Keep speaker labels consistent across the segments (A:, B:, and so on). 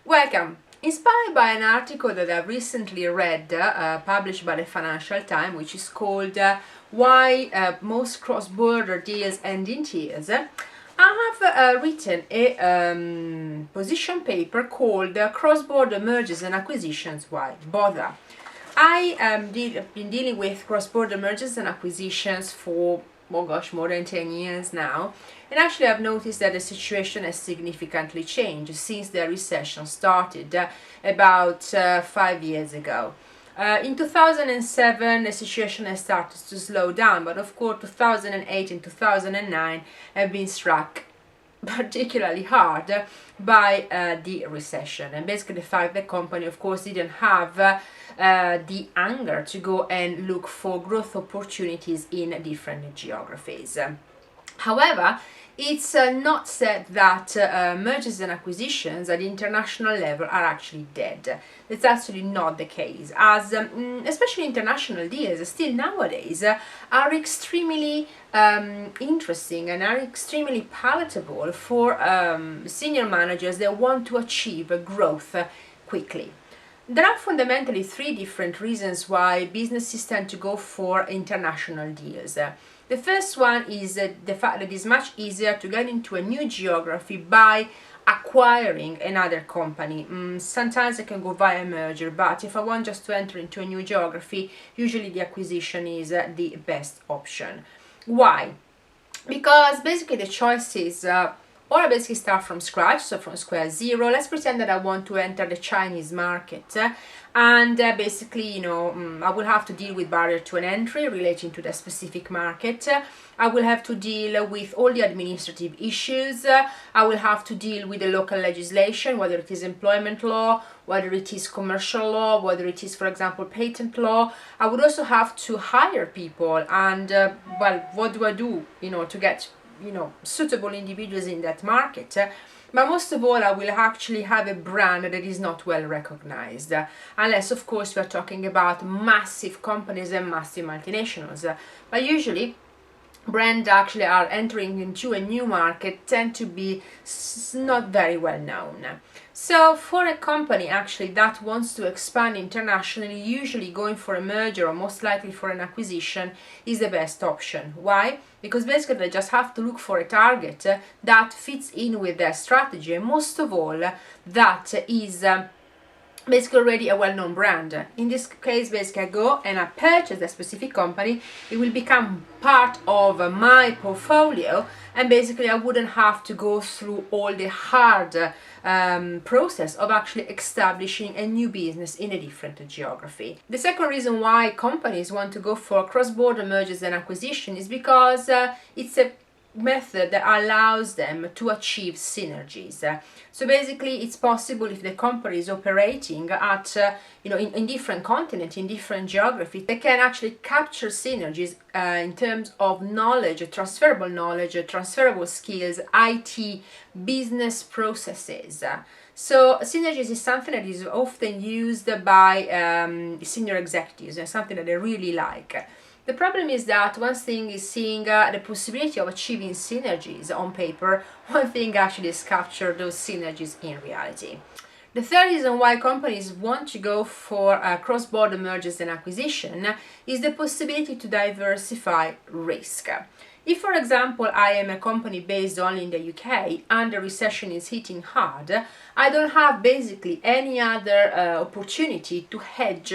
A: Welcome! Inspired by an article that I've recently read, published by the Financial Times, which is called Why Most Cross-Border Deals End in Tears, I have written a position paper called Cross-Border Mergers and Acquisitions, Why Bother? I have been dealing with cross-border mergers and acquisitions for, oh gosh, more than 10 years now. And actually I've noticed that the situation has significantly changed since the recession started about 5 years ago. In 2007 the situation has started to slow down, but of course 2008 and 2009 have been struck particularly hard by the recession, and basically the fact that company of course didn't have the anger to go and look for growth opportunities in different geographies. However, it's not said that mergers and acquisitions at the international level are actually dead. That's actually not the case, as especially international deals still nowadays are extremely interesting and are extremely palatable for senior managers that want to achieve growth quickly. There are fundamentally three different reasons why businesses tend to go for international deals. The first one is the fact that it's much easier to get into a new geography by acquiring another company. Sometimes it can go via merger, but if I want just to enter into a new geography, usually the acquisition is the best option. Why? Because basically the choice is or I basically start from scratch, so from square zero. Let's pretend that I want to enter the Chinese market, and basically, I will have to deal with barrier to an entry relating to the specific market. I will have to deal with all the administrative issues. I will have to deal with the local legislation, whether it is employment law, whether it is commercial law, whether it is, for example, patent law. I would also have to hire people, and well, what do I do, to get suitable individuals in that market. But most of all, I will actually have a brand that is not well recognized, unless of course we are talking about massive companies and massive multinationals. But usually brands actually are entering into a new market tend to be not very well known. So for a company actually that wants to expand internationally, usually going for a merger or most likely for an acquisition is the best option. Why? Because basically they just have to look for a target that fits in with their strategy, and most of all that is basically already a well-known brand. In this case, basically I go and I purchase a specific company. It will become part of my portfolio, and basically I wouldn't have to go through all the hard process of actually establishing a new business in a different geography. The second reason why companies want to go for cross-border mergers and acquisition is because it's a method that allows them to achieve synergies. So basically it's possible if the company is operating at in different continents, in different geographies, they can actually capture synergies in terms of knowledge, transferable skills, IT, business processes. So synergies is something that is often used by senior executives, and something that they really like. The problem is that one thing is seeing the possibility of achieving synergies on paper, one thing actually is capture those synergies in reality. The third reason why companies want to go for cross-border mergers and acquisition is the possibility to diversify risk. If, for example, I am a company based only in the UK and the recession is hitting hard, I don't have basically any other opportunity to hedge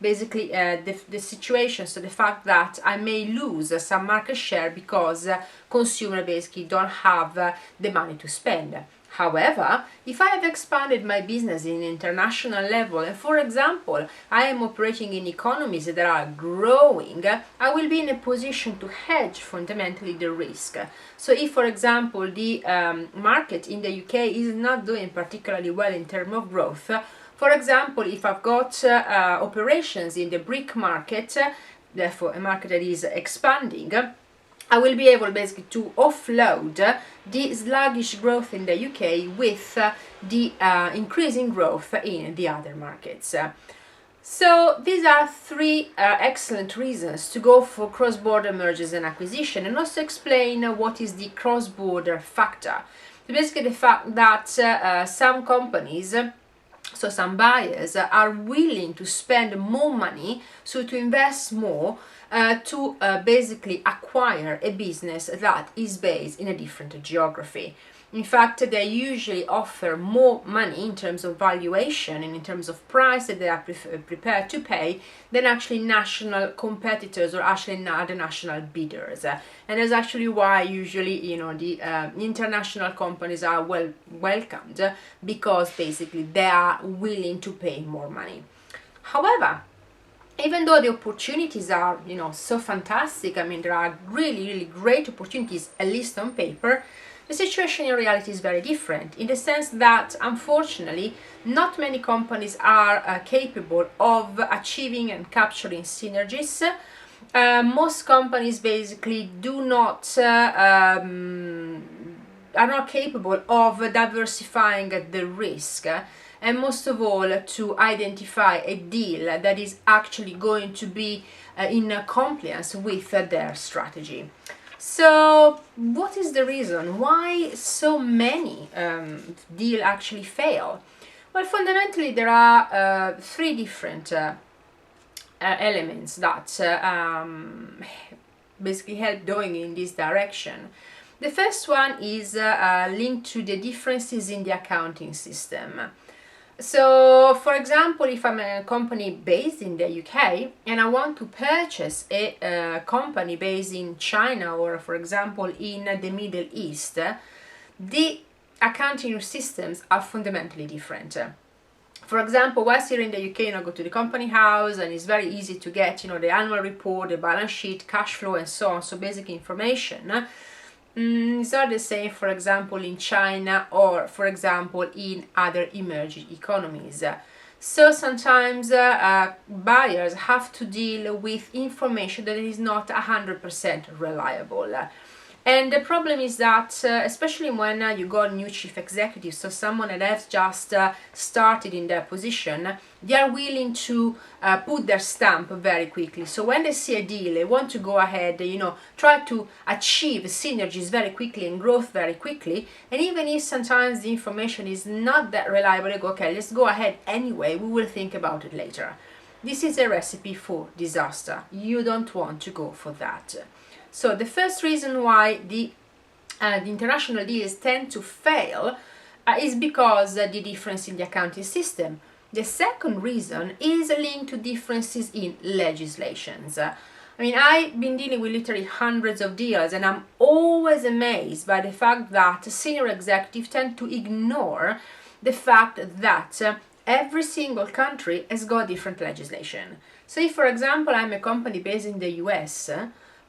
A: basically the situation, so the fact that I may lose some market share because consumers basically don't have the money to spend. However, if I have expanded my business in international level, and for example I am operating in economies that are growing, I will be in a position to hedge fundamentally the risk. So if, for example, the market in the UK is not doing particularly well in terms of growth, for example, if I've got operations in the brick market, therefore a market that is expanding, I will be able basically to offload the sluggish growth in the UK with the increasing growth in the other markets. So these are three excellent reasons to go for cross-border mergers and acquisition, and also explain what is the cross-border factor. So basically the fact that some companies So some buyers are willing to spend more money, so to invest more, to basically acquire a business that is based in a different geography. In fact, they usually offer more money in terms of valuation and in terms of price that they are prepared to pay than actually national competitors or actually other national bidders. And that's actually why usually, the international companies are welcomed, because basically they are willing to pay more money. However, even though the opportunities are, so fantastic, I mean, there are really, really great opportunities, at least on paper, the situation in reality is very different, in the sense that, unfortunately, not many companies are capable of achieving and capturing synergies. Most companies basically are not capable of diversifying the risk, and most of all to identify a deal that is actually going to be in compliance with their strategy. So what is the reason why so many deals actually fail? Well, fundamentally there are three different elements that basically help going in this direction. The first one is linked to the differences in the accounting system. So, for example, if I'm a company based in the UK and I want to purchase a company based in China or, for example, in the Middle East, the accounting systems are fundamentally different. For example, whilst here in the UK, I go to the company house and it's very easy to get, the annual report, the balance sheet, cash flow, and so on, so basic information. It's not the same, for example, in China or, for example, in other emerging economies. So sometimes buyers have to deal with information that is not 100% reliable. And the problem is that, especially when you got new chief executives, so someone that has just started in their position, they are willing to put their stamp very quickly. So when they see a deal, they want to go ahead, try to achieve synergies very quickly and growth very quickly. And even if sometimes the information is not that reliable, they go, okay, let's go ahead anyway, we will think about it later. This is a recipe for disaster. You don't want to go for that. So the first reason why the international deals tend to fail is because the difference in the accounting system. The second reason is linked to differences in legislations. I mean, I've been dealing with literally hundreds of deals, and I'm always amazed by the fact that senior executives tend to ignore the fact that every single country has got different legislation. So if, for example, I'm a company based in the US,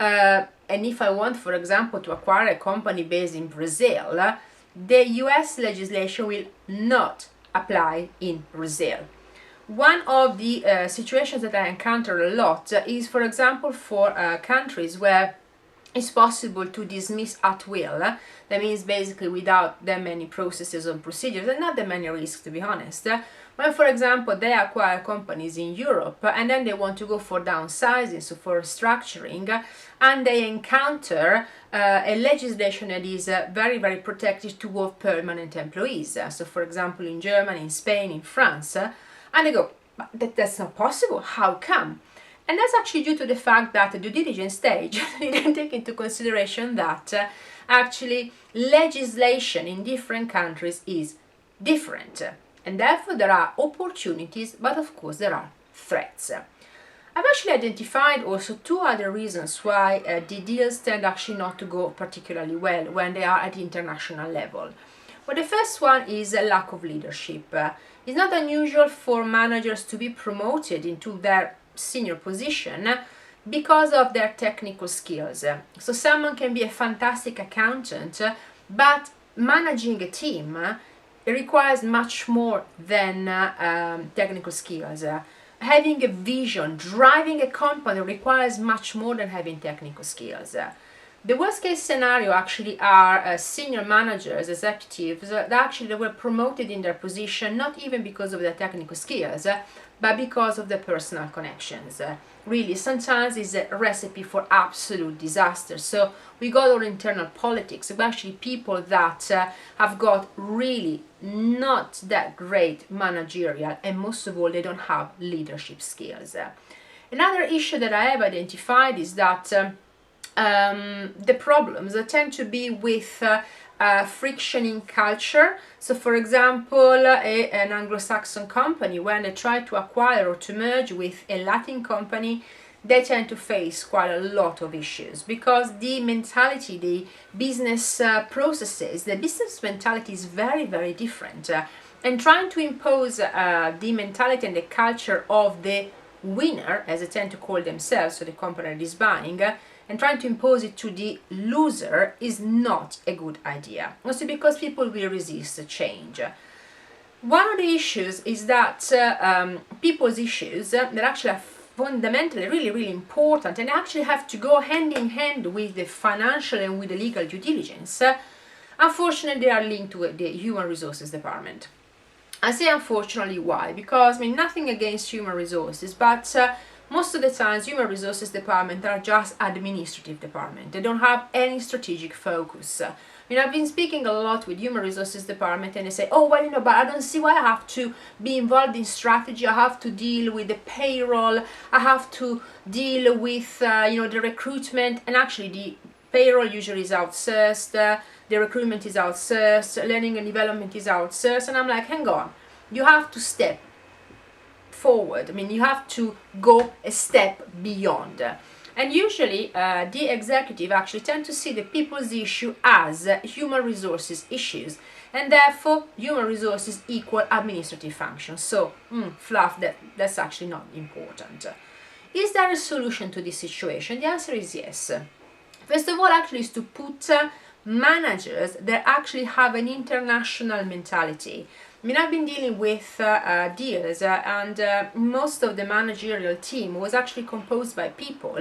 A: and if I want, for example, to acquire a company based in Brazil, the US legislation will not apply in Brazil. One of the situations that I encounter a lot is, for example, for countries where it's possible to dismiss at will. That means basically without that many processes and procedures and not that many risks, to be honest. When, for example, they acquire companies in Europe and then they want to go for downsizing, so for restructuring, and they encounter a legislation that is very, very protective toward permanent employees. So, for example, in Germany, in Spain, in France, and they go, but that's not possible. How come? And that's actually due to the fact that the due diligence stage didn't take into consideration that actually legislation in different countries is different. And therefore there are opportunities, but of course there are threats. I've actually identified also two other reasons why the deals tend actually not to go particularly well when they are at the international level. Well, the first one is a lack of leadership. It's not unusual for managers to be promoted into their senior position because of their technical skills. So someone can be a fantastic accountant, but managing a team requires much more than technical skills. Having a vision, driving a company requires much more than having technical skills. The worst case scenario actually are senior managers, executives that actually were promoted in their position not even because of their technical skills, but because of the personal connections. Really, sometimes it's a recipe for absolute disaster. So we got our internal politics, especially people that have got really not that great managerial, and most of all, they don't have leadership skills. Another issue that I have identified is that the problems tend to be with friction in culture. So for example, an Anglo-Saxon company, when they try to acquire or to merge with a Latin company, they tend to face quite a lot of issues, because the mentality, the business processes, the business mentality is very, very different. And trying to impose the mentality and the culture of the winner, as they tend to call themselves, so the company that is buying, and trying to impose it to the loser is not a good idea. Also because people will resist change. One of the issues is that people's issues that actually are fundamentally really, really important and actually have to go hand in hand with the financial and with the legal due diligence, unfortunately they are linked to the human resources department. I say unfortunately, why? Because, I mean, nothing against human resources, but most of the times human resources department are just administrative department. They don't have any strategic focus. I mean, I've been speaking a lot with human resources department, and they say, oh, well, but I don't see why I have to be involved in strategy. I have to deal with the payroll. I have to deal with, the recruitment. And actually the payroll usually is outsourced. The recruitment is outsourced. Learning and development is outsourced. And I'm like, hang on, you have to step forward. I mean, you have to go a step beyond. And usually the executive actually tend to see the people's issue as human resources issues, and therefore human resources equal administrative functions. So fluff, that's actually not important. Is there a solution to this situation? The answer is yes. First of all, actually, is to put managers that actually have an international mentality. I mean, I've been dealing with deals, and most of the managerial team was actually composed by people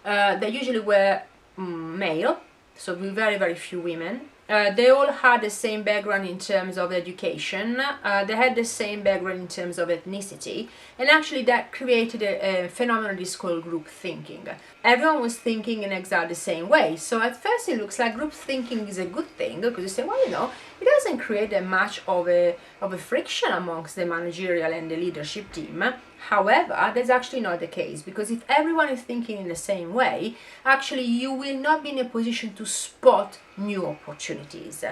A: that usually were male, so with very, very few women. They all had the same background in terms of education, they had the same background in terms of ethnicity, and actually that created a phenomenon that is called group thinking. Everyone was thinking in exactly the same way. So at first it looks like group thinking is a good thing, because you say, well, it doesn't create that much of a friction amongst the managerial and the leadership team. However, that's actually not the case, because if everyone is thinking in the same way, actually you will not be in a position to spot new opportunities.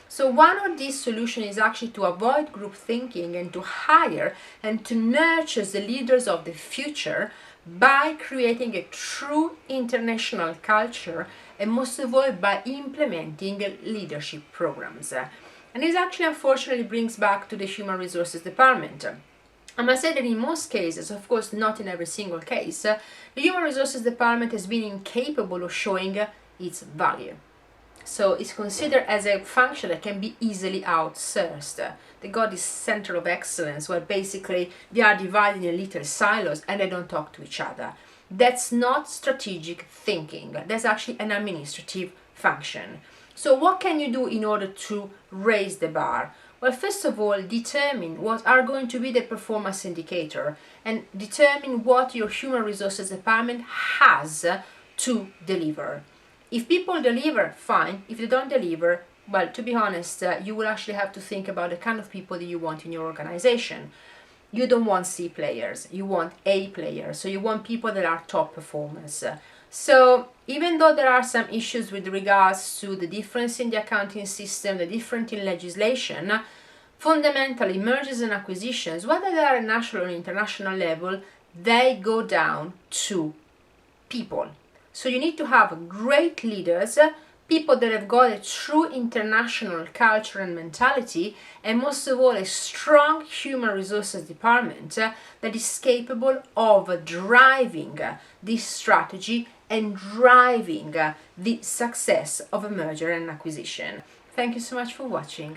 A: So one of these solutions is actually to avoid group thinking and to hire and to nurture the leaders of the future by creating a true international culture, and most of all by implementing leadership programs. And this actually unfortunately brings back to the human resources department. I must say that in most cases, of course not in every single case, the human resources department has been incapable of showing its value. So it's considered as a function that can be easily outsourced. They got this center of excellence where basically they are divided in little silos and they don't talk to each other. That's not strategic thinking. That's actually an administrative function. So what can you do in order to raise the bar? Well, first of all, determine what are going to be the performance indicator, and determine what your human resources department has to deliver. If people deliver, fine. If they don't deliver, well, to be honest, you will actually have to think about the kind of people that you want in your organization. You don't want C players, you want A players, so you want people that are top performers. So even though there are some issues with regards to the difference in the accounting system, the difference in legislation, fundamentally mergers and acquisitions, whether they are at national or international level, they go down to people. So you need to have great leaders, people that have got a true international culture and mentality, and most of all a strong human resources department that is capable of driving this strategy and driving the success of a merger and acquisition. Thank you so much for watching.